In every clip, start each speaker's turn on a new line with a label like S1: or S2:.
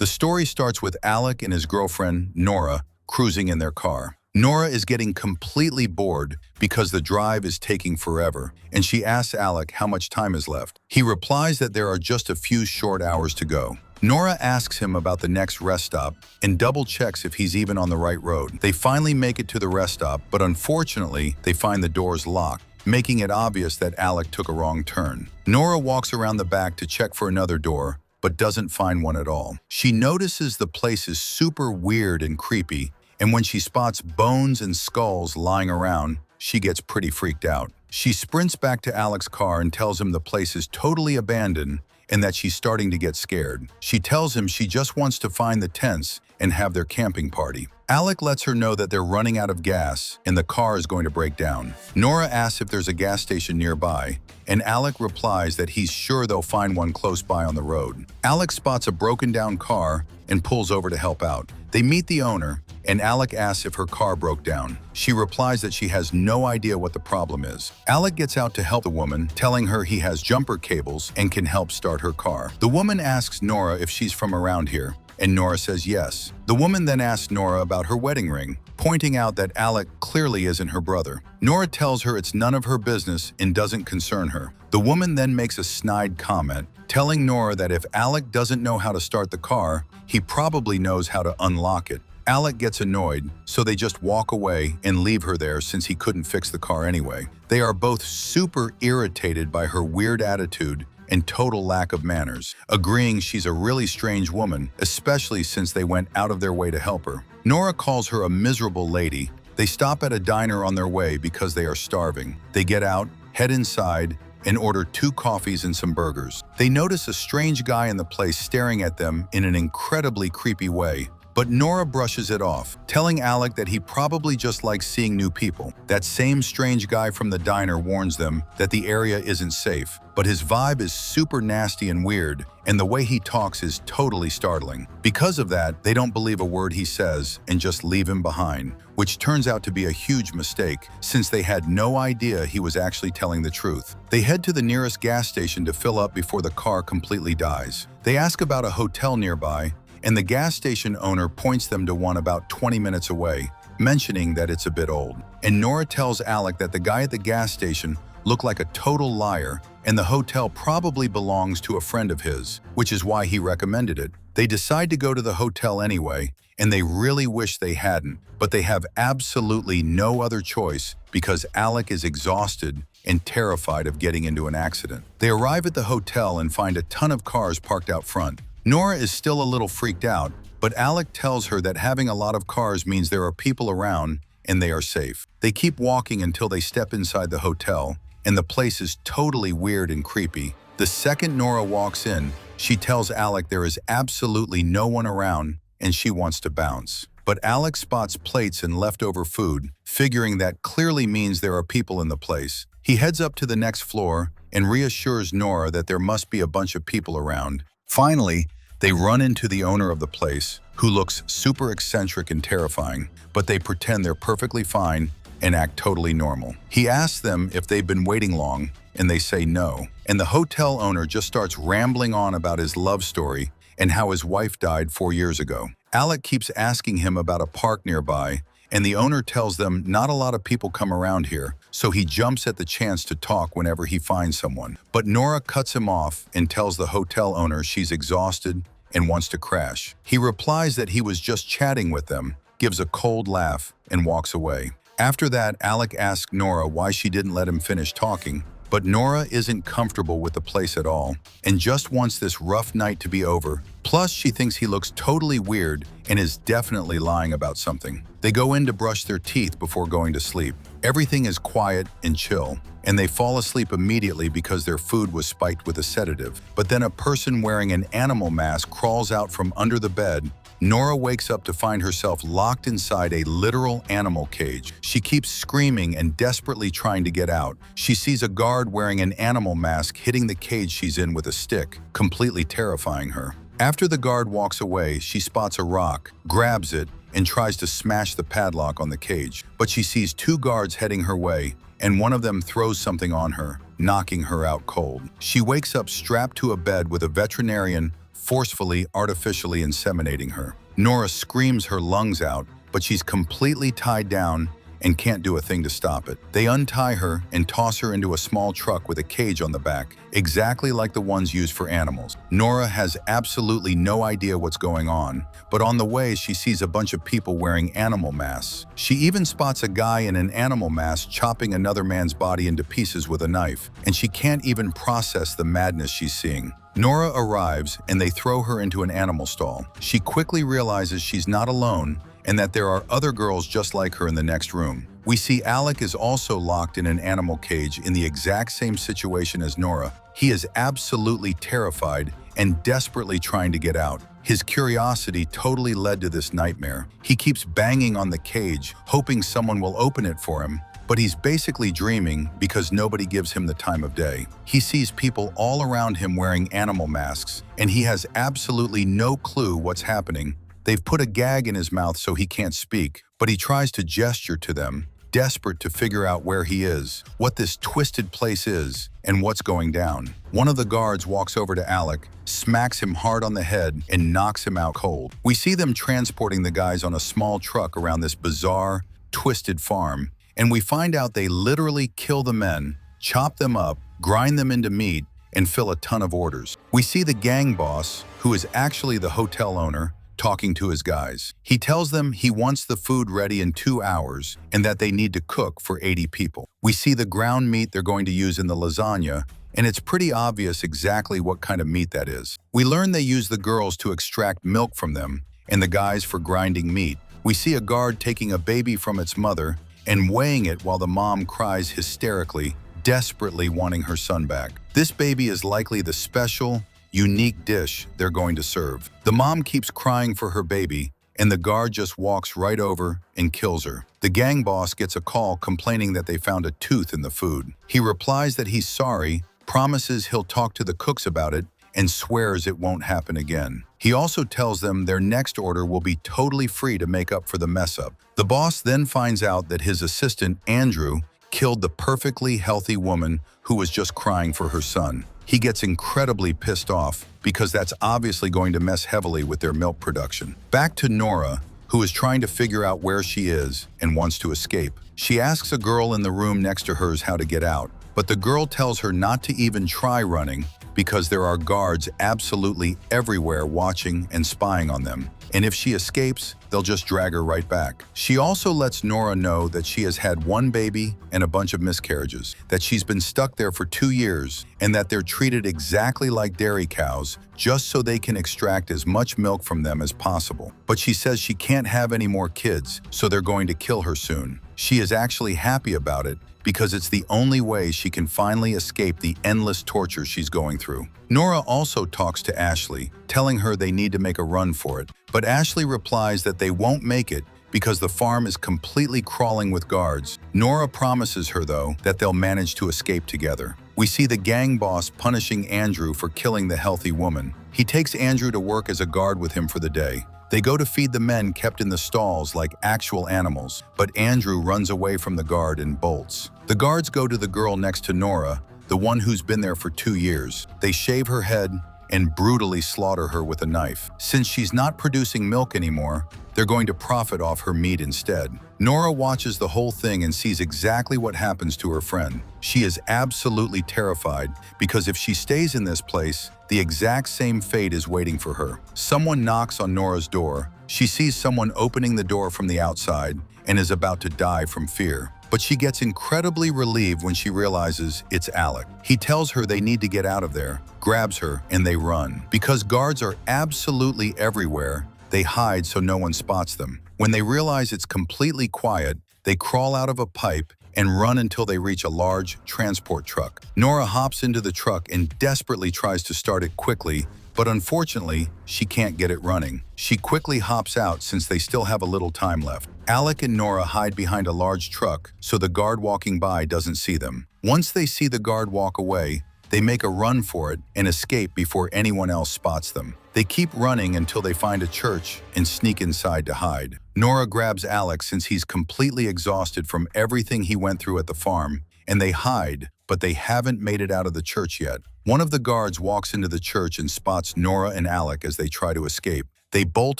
S1: The story starts with Alec and his girlfriend, Nora, cruising in their car. Nora is getting completely bored because the drive is taking forever, and she asks Alec how much time is left. He replies that there are just a few short hours to go. Nora asks him about the next rest stop and double-checks if he's even on the right road. They finally make it to the rest stop, but unfortunately, they find the doors locked, making it obvious that Alec took a wrong turn. Nora walks around the back to check for another door, but doesn't find one at all. She notices the place is super weird and creepy, and when she spots bones and skulls lying around, she gets pretty freaked out. She sprints back to Alec's car and tells him the place is totally abandoned and that she's starting to get scared. She tells him she just wants to find the tents and have their camping party. Alec lets her know that they're running out of gas and the car is going to break down. Nora asks if there's a gas station nearby, and Alec replies that he's sure they'll find one close by on the road. Alec spots a broken down car and pulls over to help out. They meet the owner, and Alec asks if her car broke down. She replies that she has no idea what the problem is. Alec gets out to help the woman, telling her he has jumper cables and can help start her car. The woman asks Nora if she's from around here, and Nora says yes. The woman then asks Nora about her wedding ring, pointing out that Alec clearly isn't her brother. Nora tells her it's none of her business and doesn't concern her. The woman then makes a snide comment, telling Nora that if Alec doesn't know how to start the car, he probably knows how to unlock it. Alec gets annoyed, so they just walk away and leave her there since he couldn't fix the car anyway. They are both super irritated by her weird attitude and total lack of manners, agreeing she's a really strange woman, especially since they went out of their way to help her. Nora calls her a miserable lady. They stop at a diner on their way because they are starving. They get out, head inside, and order 2 coffees and some burgers. They notice a strange guy in the place staring at them in an incredibly creepy way. But Nora brushes it off, telling Alec that he probably just likes seeing new people. That same strange guy from the diner warns them that the area isn't safe, but his vibe is super nasty and weird, and the way he talks is totally startling. Because of that, they don't believe a word he says and just leave him behind, which turns out to be a huge mistake since they had no idea he was actually telling the truth. They head to the nearest gas station to fill up before the car completely dies. They ask about a hotel nearby, and the gas station owner points them to one about 20 minutes away, mentioning that it's a bit old. And Nora tells Alec that the guy at the gas station looked like a total liar, and the hotel probably belongs to a friend of his, which is why he recommended it. They decide to go to the hotel anyway, and they really wish they hadn't, but they have absolutely no other choice because Alec is exhausted and terrified of getting into an accident. They arrive at the hotel and find a ton of cars parked out front. Nora is still a little freaked out, but Alec tells her that having a lot of cars means there are people around and they are safe. They keep walking until they step inside the hotel, and the place is totally weird and creepy. The second Nora walks in, she tells Alec there is absolutely no one around and she wants to bounce. But Alec spots plates and leftover food, figuring that clearly means there are people in the place. He heads up to the next floor and reassures Nora that there must be a bunch of people around. Finally, they run into the owner of the place, who looks super eccentric and terrifying, but they pretend they're perfectly fine and act totally normal. He asks them if they've been waiting long, and they say no. And the hotel owner just starts rambling on about his love story and how his wife died 4 years ago. Alec keeps asking him about a park nearby, and the owner tells them not a lot of people come around here, so he jumps at the chance to talk whenever he finds someone. But Nora cuts him off and tells the hotel owner she's exhausted and wants to crash. He replies that he was just chatting with them, gives a cold laugh, and walks away. After that, Alec asks Nora why she didn't let him finish talking, but Nora isn't comfortable with the place at all and just wants this rough night to be over. Plus, she thinks he looks totally weird and is definitely lying about something. They go in to brush their teeth before going to sleep. Everything is quiet and chill, and they fall asleep immediately because their food was spiked with a sedative. But then a person wearing an animal mask crawls out from under the bed. Nora wakes up to find herself locked inside a literal animal cage. She keeps screaming and desperately trying to get out. She sees a guard wearing an animal mask hitting the cage she's in with a stick, completely terrifying her. After the guard walks away, she spots a rock, grabs it, and tries to smash the padlock on the cage. But she sees 2 guards heading her way, and one of them throws something on her, knocking her out cold. She wakes up strapped to a bed with a veterinarian forcefully, artificially inseminating her. Nora screams her lungs out, but she's completely tied down and can't do a thing to stop it. They untie her and toss her into a small truck with a cage on the back, exactly like the ones used for animals. Nora has absolutely no idea what's going on, but on the way she sees a bunch of people wearing animal masks. She even spots a guy in an animal mask chopping another man's body into pieces with a knife, and she can't even process the madness she's seeing. Nora arrives and they throw her into an animal stall. She quickly realizes she's not alone and that there are other girls just like her in the next room. We see Alec is also locked in an animal cage in the exact same situation as Nora. He is absolutely terrified and desperately trying to get out. His curiosity totally led to this nightmare. He keeps banging on the cage, hoping someone will open it for him, but he's basically dreaming because nobody gives him the time of day. He sees people all around him wearing animal masks, and he has absolutely no clue what's happening. They've put a gag in his mouth so he can't speak, but he tries to gesture to them, desperate to figure out where he is, what this twisted place is, and what's going down. One of the guards walks over to Alec, smacks him hard on the head, and knocks him out cold. We see them transporting the guys on a small truck around this bizarre, twisted farm, and we find out they literally kill the men, chop them up, grind them into meat, and fill a ton of orders. We see the gang boss, who is actually the hotel owner, talking to his guys. He tells them he wants the food ready in 2 hours and that they need to cook for 80 people. We see the ground meat they're going to use in the lasagna, and it's pretty obvious exactly what kind of meat that is. We learn they use the girls to extract milk from them and the guys for grinding meat. We see a guard taking a baby from its mother and weighing it while the mom cries hysterically, desperately wanting her son back. This baby is likely the special, unique dish they're going to serve. The mom keeps crying for her baby, and the guard just walks right over and kills her. The gang boss gets a call complaining that they found a tooth in the food. He replies that he's sorry, promises he'll talk to the cooks about it, and swears it won't happen again. He also tells them their next order will be totally free to make up for the mess-up. The boss then finds out that his assistant, Andrew, killed the perfectly healthy woman who was just crying for her son. He gets incredibly pissed off because that's obviously going to mess heavily with their milk production. Back to Nora, who is trying to figure out where she is and wants to escape. She asks a girl in the room next to hers how to get out, but the girl tells her not to even try running because there are guards absolutely everywhere watching and spying on them. And if she escapes, they'll just drag her right back. She also lets Nora know that she has had one baby and a bunch of miscarriages, that she's been stuck there for 2 years, and that they're treated exactly like dairy cows just so they can extract as much milk from them as possible. But she says she can't have any more kids, so they're going to kill her soon. She is actually happy about it because it's the only way she can finally escape the endless torture she's going through. Nora also talks to Ashley, telling her they need to make a run for it, but Ashley replies that they won't make it because the farm is completely crawling with guards. Nora promises her, though, that they'll manage to escape together. We see the gang boss punishing Andrew for killing the healthy woman. He takes Andrew to work as a guard with him for the day. They go to feed the men kept in the stalls like actual animals, but Andrew runs away from the guard and bolts. The guards go to the girl next to Nora, the one who's been there for 2 years. They shave her head and brutally slaughter her with a knife. Since she's not producing milk anymore, they're going to profit off her meat instead. Nora watches the whole thing and sees exactly what happens to her friend. She is absolutely terrified because if she stays in this place, the exact same fate is waiting for her. Someone knocks on Nora's door. She sees someone opening the door from the outside and is about to die from fear. But she gets incredibly relieved when she realizes it's Alec. He tells her they need to get out of there, grabs her, and they run. Because guards are absolutely everywhere, they hide so no one spots them. When they realize it's completely quiet, they crawl out of a pipe and run until they reach a large transport truck. Nora hops into the truck and desperately tries to start it quickly, but unfortunately, she can't get it running. She quickly hops out since they still have a little time left. Alec and Nora hide behind a large truck so the guard walking by doesn't see them. Once they see the guard walk away, they make a run for it and escape before anyone else spots them. They keep running until they find a church and sneak inside to hide. Nora grabs Alec since he's completely exhausted from everything he went through at the farm, and they hide, but they haven't made it out of the church yet. One of the guards walks into the church and spots Nora and Alec as they try to escape. They bolt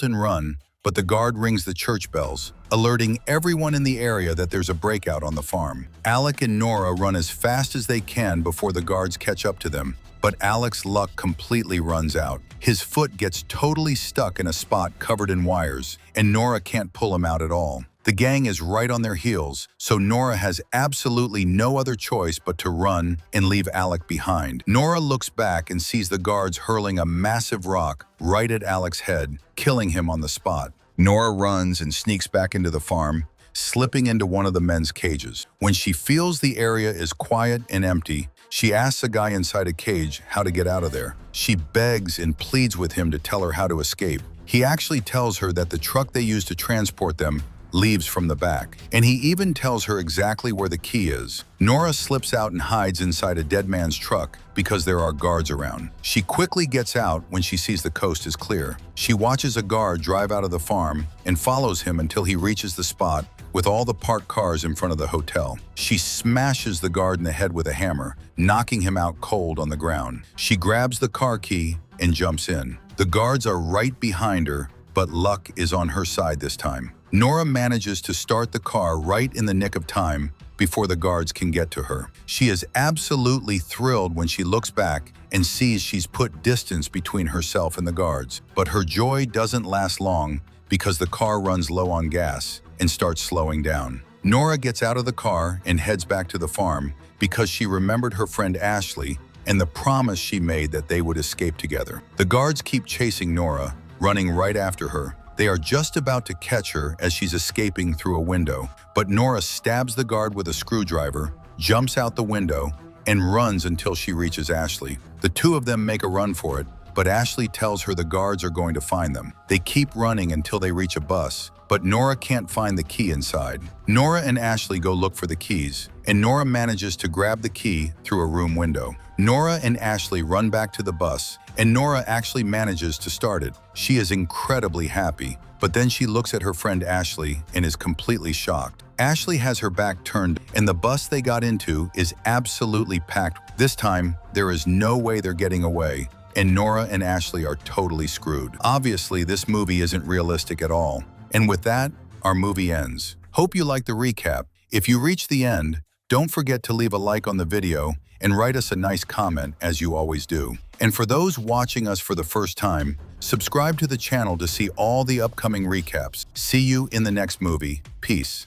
S1: and run, but the guard rings the church bells, alerting everyone in the area that there's a breakout on the farm. Alec and Nora run as fast as they can before the guards catch up to them, but Alec's luck completely runs out. His foot gets totally stuck in a spot covered in wires, and Nora can't pull him out at all. The gang is right on their heels, so Nora has absolutely no other choice but to run and leave Alec behind. Nora looks back and sees the guards hurling a massive rock right at Alec's head, killing him on the spot. Nora runs and sneaks back into the farm, slipping into one of the men's cages. When she feels the area is quiet and empty, she asks a guy inside a cage how to get out of there. She begs and pleads with him to tell her how to escape. He actually tells her that the truck they use to transport them leaves from the back, and he even tells her exactly where the key is. Nora slips out and hides inside a dead man's truck because there are guards around. She quickly gets out when she sees the coast is clear. She watches a guard drive out of the farm and follows him until he reaches the spot with all the parked cars in front of the hotel. She smashes the guard in the head with a hammer, knocking him out cold on the ground. She grabs the car key and jumps in. The guards are right behind her, but luck is on her side this time. Nora manages to start the car right in the nick of time before the guards can get to her. She is absolutely thrilled when she looks back and sees she's put distance between herself and the guards. But her joy doesn't last long because the car runs low on gas and starts slowing down. Nora gets out of the car and heads back to the farm because she remembered her friend Ashley and the promise she made that they would escape together. The guards keep chasing Nora, running right after her. They are just about to catch her as she's escaping through a window, but Nora stabs the guard with a screwdriver, jumps out the window, and runs until she reaches Ashley. The two of them make a run for it, but Ashley tells her the guards are going to find them. They keep running until they reach a bus, but Nora can't find the key inside. Nora and Ashley go look for the keys, and Nora manages to grab the key through a room window. Nora and Ashley run back to the bus, and Nora actually manages to start it. She is incredibly happy, but then she looks at her friend Ashley and is completely shocked. Ashley has her back turned, and the bus they got into is absolutely packed. This time, there is no way they're getting away, and Nora and Ashley are totally screwed. Obviously, this movie isn't realistic at all. And with that, our movie ends. Hope you liked the recap. If you reach the end, don't forget to leave a like on the video and write us a nice comment as you always do. And for those watching us for the first time, subscribe to the channel to see all the upcoming recaps. See you in the next movie. Peace.